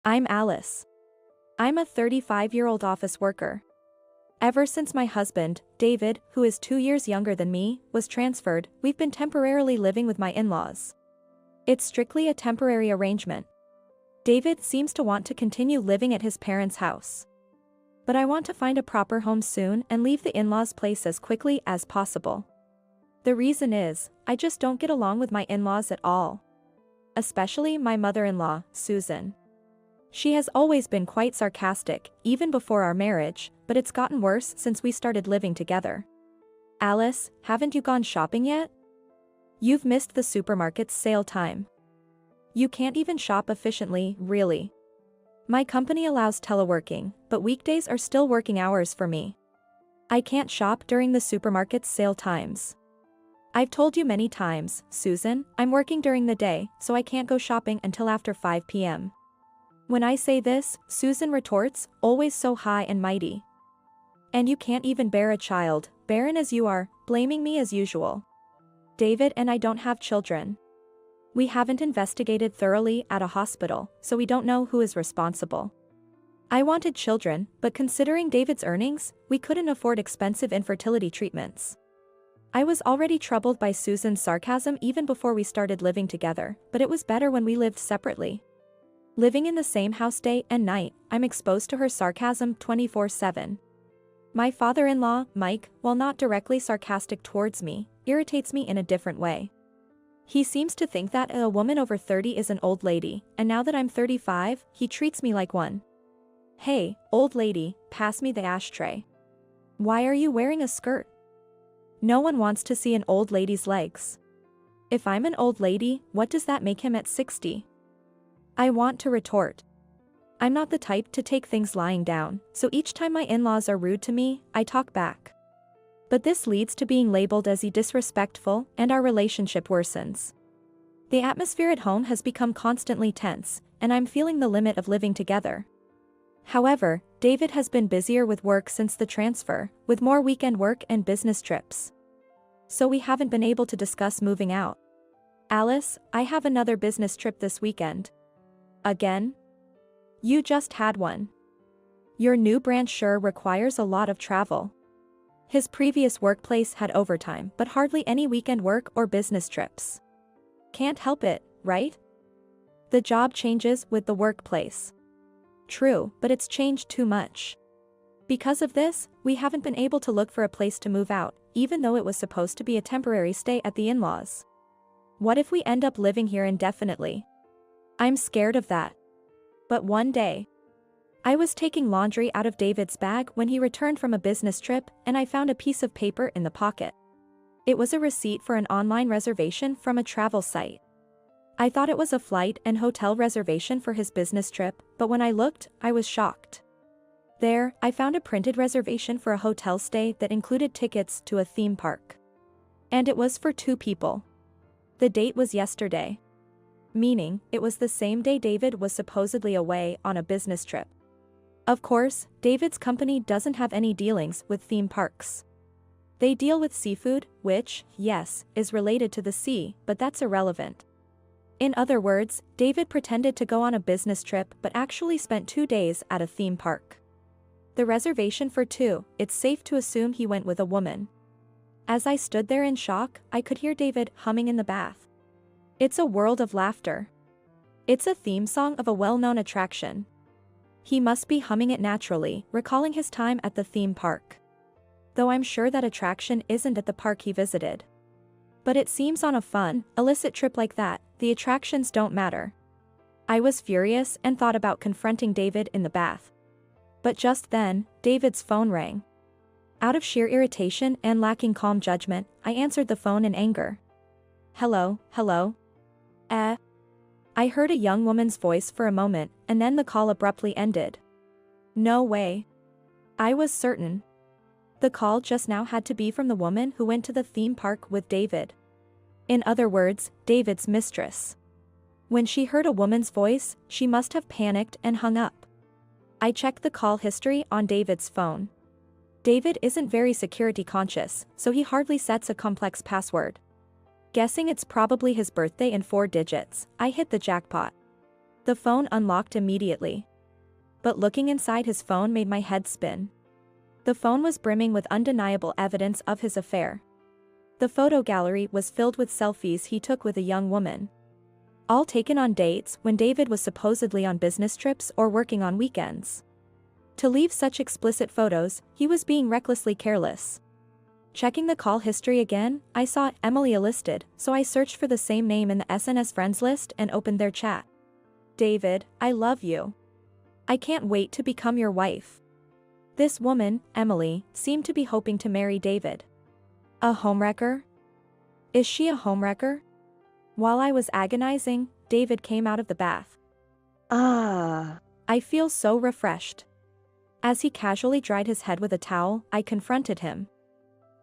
I'm Alice. I'm a 35-year-old office worker. Ever since my husband, David, who is 2 years younger than me, was transferred, we've been temporarily living with my in-laws. It's strictly a temporary arrangement. David seems to want to continue living at his parents' house. But I want to find a proper home soon and leave the in-laws' place as quickly as possible. The reason is, I just don't get along with my in-laws at all. Especially my mother-in-law, Susan. She has always been quite sarcastic, even before our marriage, but it's gotten worse since we started living together. Alice, haven't you gone shopping yet? You've missed the supermarket's sale time. You can't even shop efficiently, really. My company allows teleworking, but weekdays are still working hours for me. I can't shop during the supermarket's sale times. I've told you many times, Susan, I'm working during the day, so I can't go shopping until after 5 p.m. When I say this, Susan retorts, always so high and mighty. And you can't even bear a child, barren as you are, blaming me as usual. David and I don't have children. We haven't investigated thoroughly at a hospital, so we don't know who is responsible. I wanted children, but considering David's earnings, we couldn't afford expensive infertility treatments. I was already troubled by Susan's sarcasm even before we started living together, but it was better when we lived separately. Living in the same house day and night, I'm exposed to her sarcasm 24/7. My father-in-law, Mike, while not directly sarcastic towards me, irritates me in a different way. He seems to think that a woman over 30 is an old lady, and now that I'm 35, he treats me like one. Hey, old lady, pass me the ashtray. Why are you wearing a skirt? No one wants to see an old lady's legs. If I'm an old lady, what does that make him at 60? I want to retort. I'm not the type to take things lying down, so each time my in-laws are rude to me, I talk back. But this leads to being labeled as disrespectful, and our relationship worsens. The atmosphere at home has become constantly tense, and I'm feeling the limit of living together. However, David has been busier with work since the transfer, with more weekend work and business trips. So we haven't been able to discuss moving out. Alice, I have another business trip this weekend. Again? You just had one. Your new branch sure requires a lot of travel. His previous workplace had overtime but hardly any weekend work or business trips. Can't help it, right? The job changes with the workplace. True, but it's changed too much. Because of this, we haven't been able to look for a place to move out, even though it was supposed to be a temporary stay at the in-laws. What if we end up living here indefinitely? I'm scared of that. But one day, I was taking laundry out of David's bag when he returned from a business trip, and I found a piece of paper in the pocket. It was a receipt for an online reservation from a travel site. I thought it was a flight and hotel reservation for his business trip, but when I looked, I was shocked. There, I found a printed reservation for a hotel stay that included tickets to a theme park. And it was for 2 people. The date was yesterday. Meaning, it was the same day David was supposedly away on a business trip. Of course, David's company doesn't have any dealings with theme parks. They deal with seafood, which, yes, is related to the sea, but that's irrelevant. In other words, David pretended to go on a business trip but actually spent 2 days at a theme park. The reservation for 2, it's safe to assume he went with a woman. As I stood there in shock, I could hear David humming in the bath. It's a world of laughter. It's a theme song of a well-known attraction. He must be humming it naturally, recalling his time at the theme park. Though I'm sure that attraction isn't at the park he visited. But it seems on a fun, illicit trip like that, the attractions don't matter. I was furious and thought about confronting David in the bath. But just then, David's phone rang. Out of sheer irritation and lacking calm judgment, I answered the phone in anger. Hello. I heard a young woman's voice for a moment, and then the call abruptly ended. No way. I was certain. The call just now had to be from the woman who went to the theme park with David. In other words, David's mistress. When she heard a woman's voice, she must have panicked and hung up. I checked the call history on David's phone. David isn't very security conscious, so he hardly sets a complex password. Guessing it's probably his birthday in 4 digits, I hit the jackpot. The phone unlocked immediately. But looking inside his phone made my head spin. The phone was brimming with undeniable evidence of his affair. The photo gallery was filled with selfies he took with a young woman. All taken on dates when David was supposedly on business trips or working on weekends. To leave such explicit photos, he was being recklessly careless. Checking the call history again, I saw Emily listed, so I searched for the same name in the SNS friends list and opened their chat. David, I love you. I can't wait to become your wife. This woman, Emily, seemed to be hoping to marry David. A homewrecker? Is she a homewrecker? While I was agonizing, David came out of the bath. I feel so refreshed. As he casually dried his head with a towel, I confronted him.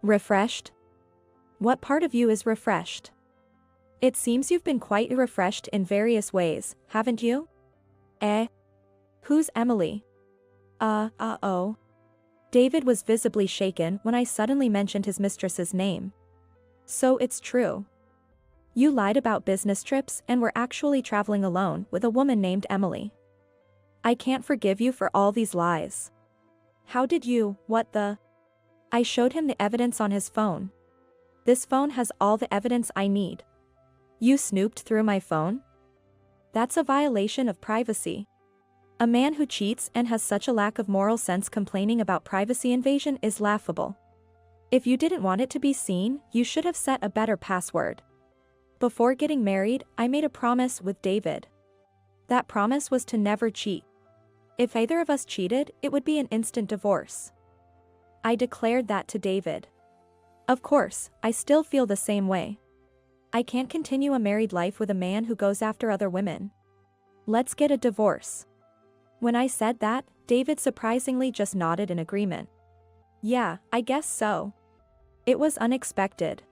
Refreshed? What part of you is refreshed? It seems you've been quite refreshed in various ways, haven't you? Who's Emily? Oh. David was visibly shaken when I suddenly mentioned his mistress's name. So it's true. You lied about business trips and were actually traveling alone with a woman named Emily. I can't forgive you for all these lies. How did you, what the? I showed him the evidence on his phone. This phone has all the evidence I need. You snooped through my phone? That's a violation of privacy. A man who cheats and has such a lack of moral sense complaining about privacy invasion is laughable. If you didn't want it to be seen, you should have set a better password. Before getting married, I made a promise with David. That promise was to never cheat. If either of us cheated, it would be an instant divorce. I declared that to David. Of course, I still feel the same way. I can't continue a married life with a man who goes after other women. Let's get a divorce. When I said that, David surprisingly just nodded in agreement. Yeah, I guess so. It was unexpected.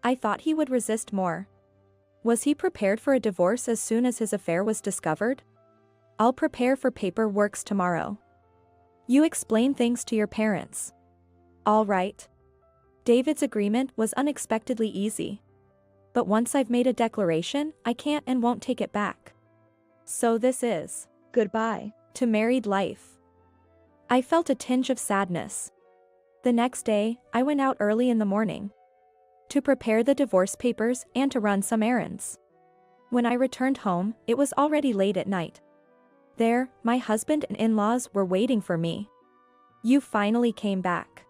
I thought he would resist more. Was he prepared for a divorce as soon as his affair was discovered? I'll prepare for paperwork tomorrow. You explain things to your parents. All right. David's agreement was unexpectedly easy. But once I've made a declaration, I can't and won't take it back. So this is goodbye to married life. I felt a tinge of sadness. The next day, I went out early in the morning to prepare the divorce papers and to run some errands. When I returned home, it was already late at night. There, my husband and in-laws were waiting for me. You finally came back.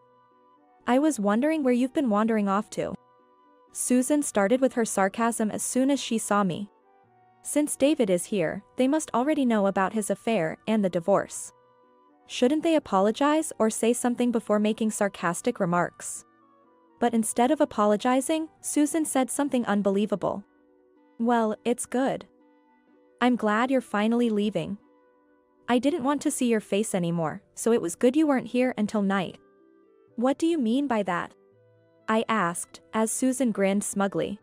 I was wondering where you've been wandering off to. Susan started with her sarcasm as soon as she saw me. Since David is here, they must already know about his affair and the divorce. Shouldn't they apologize or say something before making sarcastic remarks? But instead of apologizing, Susan said something unbelievable. Well, it's good. I'm glad you're finally leaving. I didn't want to see your face anymore, so it was good you weren't here until night. What do you mean by that? I asked, as Susan grinned smugly.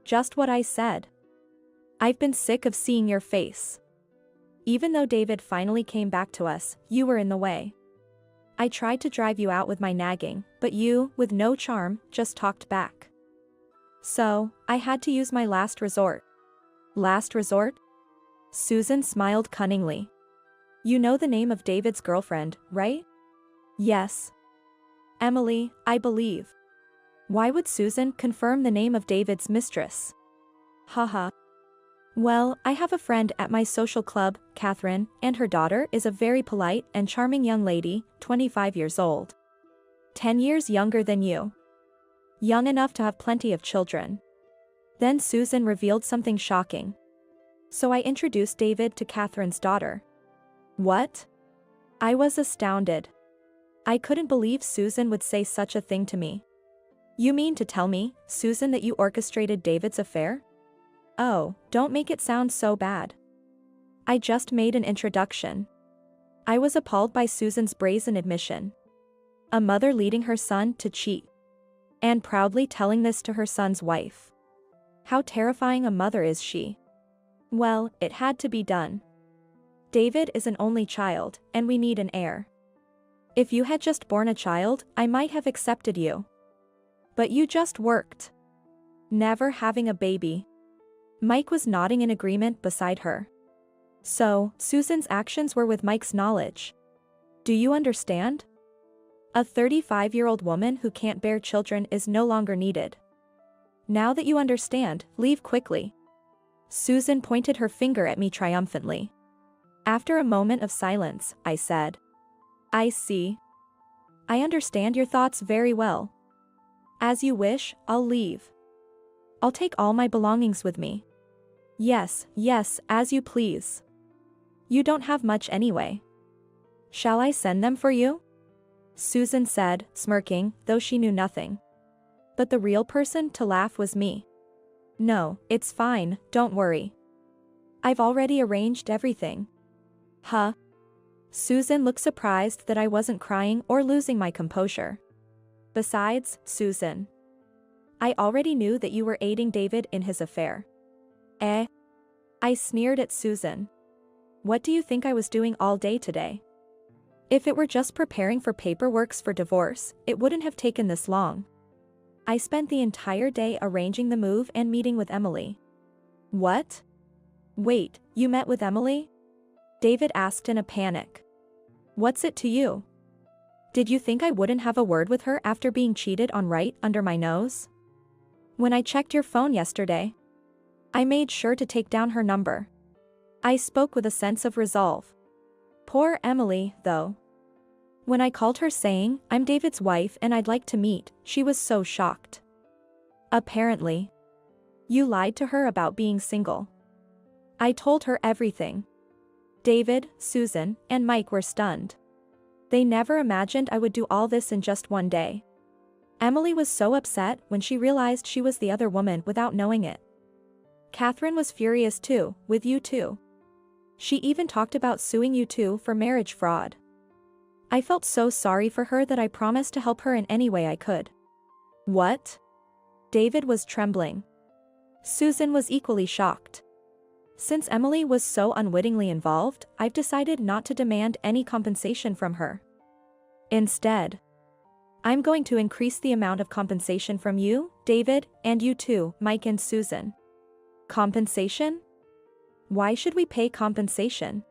Just what I said. I've been sick of seeing your face. Even though David finally came back to us, you were in the way. I tried to drive you out with my nagging, but you, with no charm, just talked back. So, I had to use my last resort. Last resort? Susan smiled cunningly. You know the name of David's girlfriend, right? Yes. Emily, I believe. Why would Susan confirm the name of David's mistress? Haha. Well, I have a friend at my social club, Catherine, and her daughter is a very polite and charming young lady, 25 years old. 10 years younger than you. Young enough to have plenty of children. Then Susan revealed something shocking. So I introduced David to Catherine's daughter. What? I was astounded. I couldn't believe Susan would say such a thing to me. You mean to tell me, Susan, that you orchestrated David's affair? Oh, don't make it sound so bad. I just made an introduction. I was appalled by Susan's brazen admission. A mother leading her son to cheat. And proudly telling this to her son's wife. How terrifying a mother is she. Well, it had to be done. David is an only child, and we need an heir. If you had just born a child, I might have accepted you. But you just worked. Never having a baby. Mike was nodding in agreement beside her. So, Susan's actions were with Mike's knowledge. Do you understand? A 35-year-old woman who can't bear children is no longer needed. Now that you understand, leave quickly. Susan pointed her finger at me triumphantly. After a moment of silence, I said, I see. I understand your thoughts very well. As you wish, I'll leave. I'll take all my belongings with me. Yes, yes, as you please. You don't have much anyway. Shall I send them for you? Susan said, smirking, though she knew nothing. But the real person to laugh was me. No, it's fine, don't worry. I've already arranged everything. Huh? Susan looked surprised that I wasn't crying or losing my composure. Besides, Susan, I already knew that you were aiding David in his affair. Eh? I sneered at Susan. What do you think I was doing all day today? If it were just preparing for paperwork for divorce, it wouldn't have taken this long. I spent the entire day arranging the move and meeting with Emily. What? Wait, you met with Emily? David asked in a panic. What's it to you? Did you think I wouldn't have a word with her after being cheated on right under my nose? When I checked your phone yesterday, I made sure to take down her number. I spoke with a sense of resolve. Poor Emily, though. When I called her saying, I'm David's wife and I'd like to meet, she was so shocked. Apparently. You lied to her about being single. I told her everything. David, Susan, and Mike were stunned. They never imagined I would do all this in just one day. Emily was so upset when she realized she was the other woman without knowing it. Catherine was furious too, with you too. She even talked about suing you two for marriage fraud. I felt so sorry for her that I promised to help her in any way I could. What? David was trembling. Susan was equally shocked. Since Emily was so unwittingly involved, I've decided not to demand any compensation from her. Instead, I'm going to increase the amount of compensation from you, David, and you too, Mike and Susan. Compensation? Why should we pay compensation?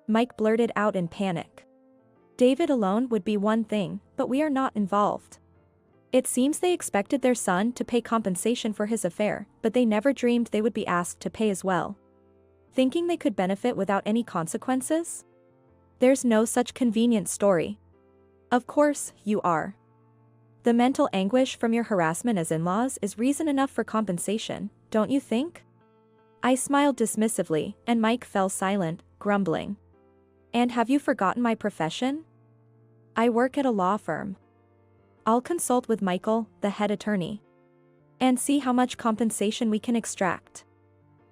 Mike blurted out in panic. David alone would be one thing, but we are not involved. It seems they expected their son to pay compensation for his affair, but they never dreamed they would be asked to pay as well. Thinking they could benefit without any consequences? There's no such convenient story. Of course, you are. The mental anguish from your harassment as in-laws is reason enough for compensation, don't you think? I smiled dismissively, and Mike fell silent, grumbling. And have you forgotten my profession? I work at a law firm. I'll consult with Michael, the head attorney, and see how much compensation we can extract.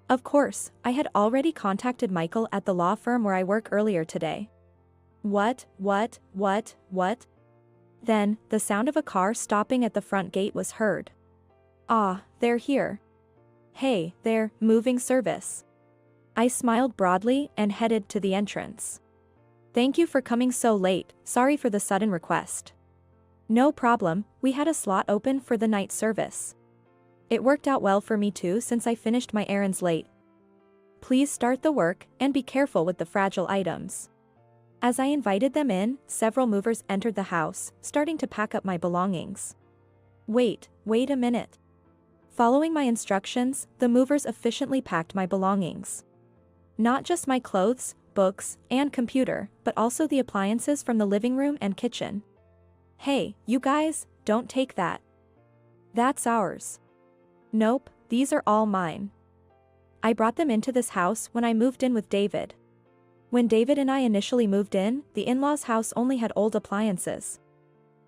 Of course, I had already contacted Michael at the law firm where I work earlier today. What? Then, the sound of a car stopping at the front gate was heard. Ah, they're here. Hey, there, moving service. I smiled broadly and headed to the entrance. Thank you for coming so late, sorry for the sudden request. No problem, we had a slot open for the night service. It worked out well for me too since I finished my errands late. Please start the work and be careful with the fragile items. As I invited them in, several movers entered the house, starting to pack up my belongings. Wait a minute. Following my instructions, the movers efficiently packed my belongings. Not just my clothes, books, and computer, but also the appliances from the living room and kitchen. Hey, you guys, don't take that. That's ours. Nope, these are all mine. I brought them into this house when I moved in with David. When David and I initially moved in, the in-laws' house only had old appliances.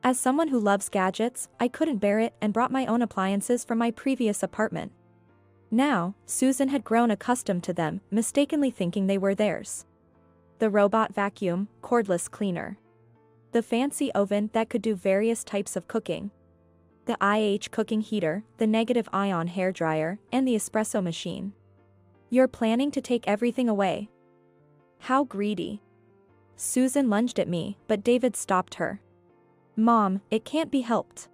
As someone who loves gadgets, I couldn't bear it and brought my own appliances from my previous apartment. Now, Susan had grown accustomed to them, mistakenly thinking they were theirs. The robot vacuum, cordless cleaner. The fancy oven that could do various types of cooking. The IH cooking heater, the negative ion hairdryer, and the espresso machine. You're planning to take everything away. How greedy. Susan lunged at me, but David stopped her. Mom, it can't be helped.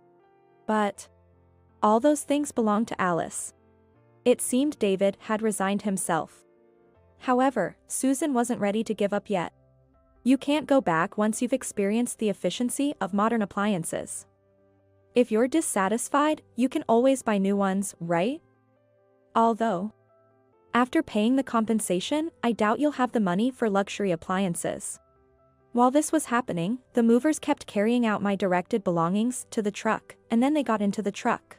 But all those things belong to Alice. It seemed David had resigned himself. However, Susan wasn't ready to give up yet. You can't go back once you've experienced the efficiency of modern appliances. If you're dissatisfied, you can always buy new ones, right? Although, after paying the compensation, I doubt you'll have the money for luxury appliances. While this was happening, the movers kept carrying out my directed belongings to the truck, and then they got into the truck.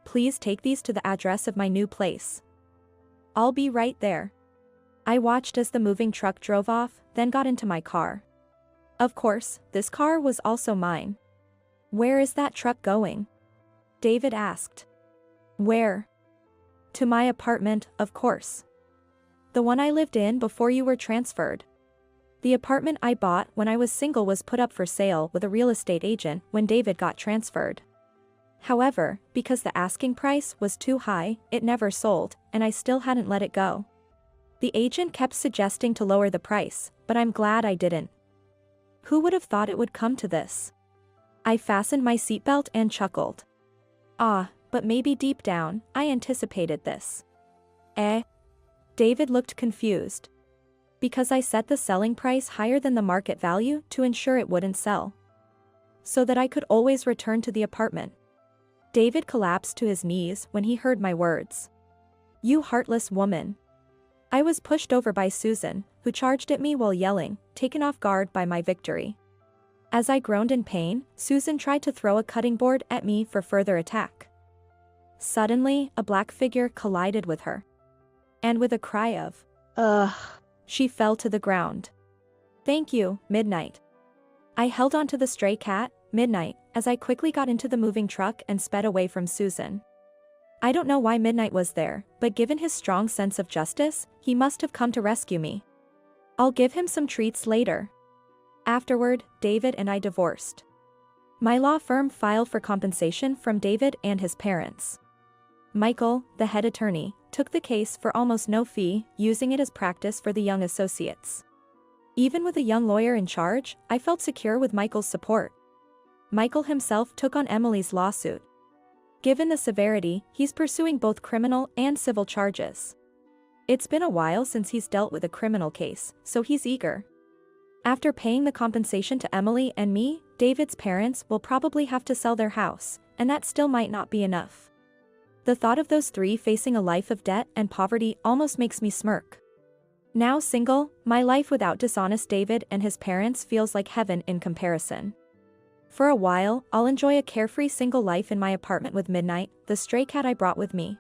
Please take these to the address of my new place. I'll be right there. I watched as the moving truck drove off, then got into my car. Of course, this car was also mine. Where is that truck going? David asked. Where? To my apartment, of course. The one I lived in before you were transferred. The apartment I bought when I was single was put up for sale with a real estate agent when David got transferred. However, because the asking price was too high, it never sold, and I still hadn't let it go. The agent kept suggesting to lower the price, but I'm glad I didn't. Who would have thought it would come to this? I fastened my seatbelt and chuckled. But maybe deep down, I anticipated this. David looked confused. Because I set the selling price higher than the market value to ensure it wouldn't sell. So that I could always return to the apartment. David collapsed to his knees when he heard my words. You heartless woman. I was pushed over by Susan, who charged at me while yelling, taken off guard by my victory. As I groaned in pain, Susan tried to throw a cutting board at me for further attack. Suddenly, a black figure collided with her. And with a cry of, ugh, she fell to the ground. Thank you, Midnight. I held onto the stray cat, Midnight, as I quickly got into the moving truck and sped away from Susan. I don't know why Midnight was there, but given his strong sense of justice, he must have come to rescue me. I'll give him some treats later. Afterward, David and I divorced. My law firm filed for compensation from David and his parents. Michael, the head attorney, took the case for almost no fee, using it as practice for the young associates. Even with a young lawyer in charge, I felt secure with Michael's support. Michael himself took on Emily's lawsuit. Given the severity, he's pursuing both criminal and civil charges. It's been a while since he's dealt with a criminal case, so he's eager. After paying the compensation to Emily and me, David's parents will probably have to sell their house, and that still might not be enough. The thought of those three facing a life of debt and poverty almost makes me smirk. Now single, my life without dishonest David and his parents feels like heaven in comparison. For a while, I'll enjoy a carefree single life in my apartment with Midnight, the stray cat I brought with me.